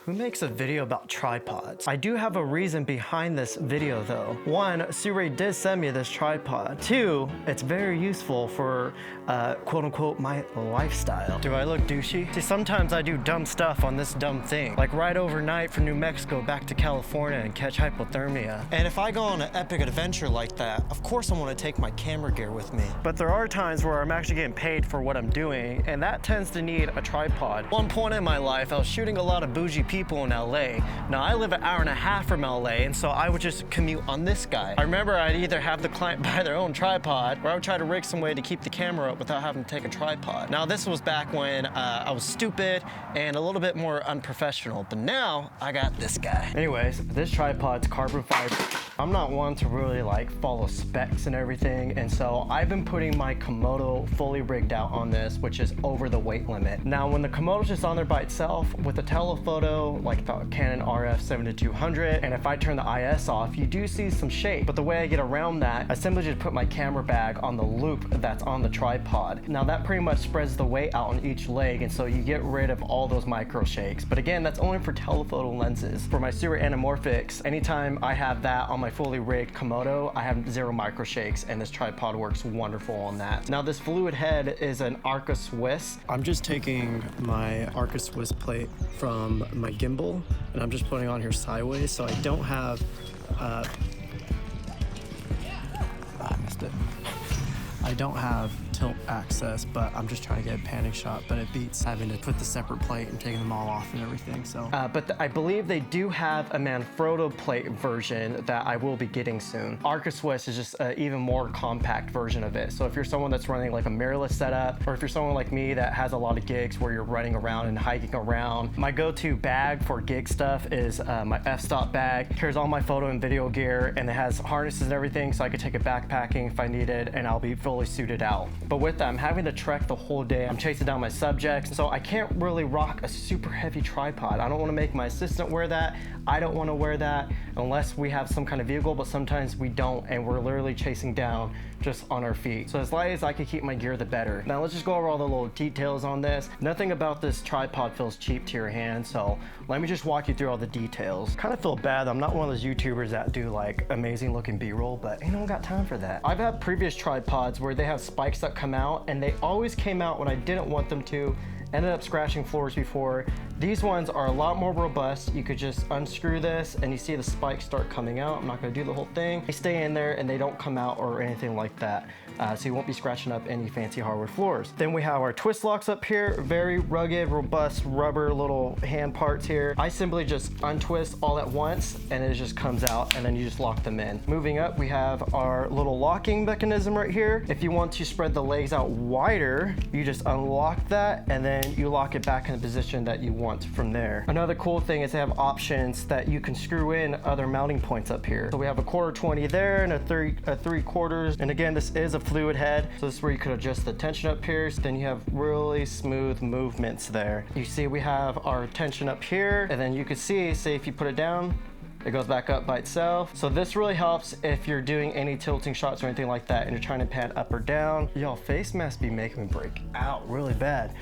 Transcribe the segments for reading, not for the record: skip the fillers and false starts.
Who makes a video about tripods? I do have a reason behind this video though. One, Sirui did send me this tripod. Two, it's very useful for quote unquote my lifestyle. Do I look douchey? See, sometimes I do dumb stuff on this dumb thing. Like ride overnight from New Mexico back to California and catch hypothermia. And if I go on an epic adventure like that, of course I want to take my camera gear with me. But there are times where I'm actually getting paid for what I'm doing, and that tends to need a tripod. One point in my life, I was shooting a lot of bougie people in LA. Now I live an hour and a half from LA, and so I would just commute on this guy. I remember I'd either have the client buy their own tripod, or I would try to rig some way to keep the camera up without having to take a tripod. Now this was back when I was stupid and a little bit more unprofessional, but now I got this guy. Anyways, this tripod's carbon fiber. I'm not one to really like follow specs and everything, and so I've been putting my Komodo fully rigged out on this, which is over the weight limit. Now when the Komodo's just on there by itself with a telephoto like the Canon RF 7200, and if I turn the IS off, you do see some shake. But the way I get around that, I simply just put my camera bag on the loop that's on the tripod. Now that pretty much spreads the weight out on each leg, and so you get rid of all those micro shakes. But again, that's only for telephoto lenses. For my Sirui anamorphics, anytime I have that on my fully rigged Komodo, I have zero micro shakes, and this tripod works wonderful on that. Now this fluid head is an Arca Swiss. I'm just taking my Arca Swiss plate from my gimbal, and I'm just putting on here sideways, so I don't have I missed it. I don't have tilt access, but I'm just trying to get a panning shot, but it beats having to put the separate plate and taking them all off and everything, so. But I believe they do have a Manfrotto plate version that I will be getting soon. Arca Swiss is just an even more compact version of it. So if you're someone that's running like a mirrorless setup, or if you're someone like me that has a lot of gigs where you're running around and hiking around, my go-to bag for gig stuff is my f-stop bag. It carries all my photo and video gear, and it has harnesses and everything, so I could take it backpacking if I needed, and I'll be fully suited out. But with that, I'm having to trek the whole day. I'm chasing down my subjects, so I can't really rock a super heavy tripod. I don't want to make my assistant wear that. I don't want to wear that unless we have some kind of vehicle, but sometimes we don't, and we're literally chasing down just on our feet. So as light as I can keep my gear, the better. Now let's just go over all the little details on this. Nothing about this tripod feels cheap to your hand, so let me just walk you through all the details. Kind of feel bad, I'm not one of those YouTubers that do like amazing looking B-roll, but ain't no one got time for that. I've had previous tripods where they have spikes that come out, and they always came out when I didn't want them to. Ended up scratching floors before. These ones are a lot more robust. You could just unscrew this and you see the spikes start coming out. I'm not gonna do the whole thing. They stay in there and they don't come out or anything like that. So you won't be scratching up any fancy hardwood floors. Then we have our twist locks up here. Very rugged, robust rubber little hand parts here. I simply just untwist all at once and it just comes out, and then you just lock them in. Moving up, we have our little locking mechanism right here. If you want to spread the legs out wider, you just unlock that and then you lock it back in the position that you want from there. Another cool thing is they have options that you can screw in other mounting points up here. So we have a 1/4-20 there and a 3/4. And again, this is a fluid head. So this is where you could adjust the tension up here. So then you have really smooth movements there. You see we have our tension up here, and then you can see, say if you put it down, it goes back up by itself. So this really helps if you're doing any tilting shots or anything like that and you're trying to pan up or down. Y'all, face masks be making me break out really bad.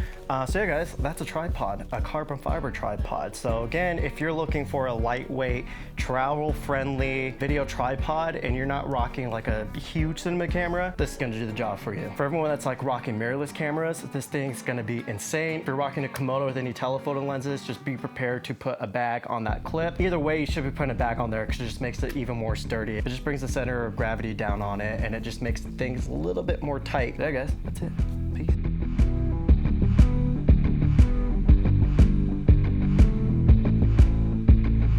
So yeah guys, that's a tripod, a carbon fiber tripod. So again, if you're looking for a lightweight, travel friendly video tripod and you're not rocking like a huge cinema camera, this is gonna do the job for you. For everyone that's like rocking mirrorless cameras, this thing's gonna be insane. If you're rocking a Komodo with any telephoto lenses, just be prepared to put a bag on that clip. Either way, you should be putting a bag on there because it just makes it even more sturdy. It just brings the center of gravity down on it, and it just makes things a little bit more tight. There guys, that's it. Peace.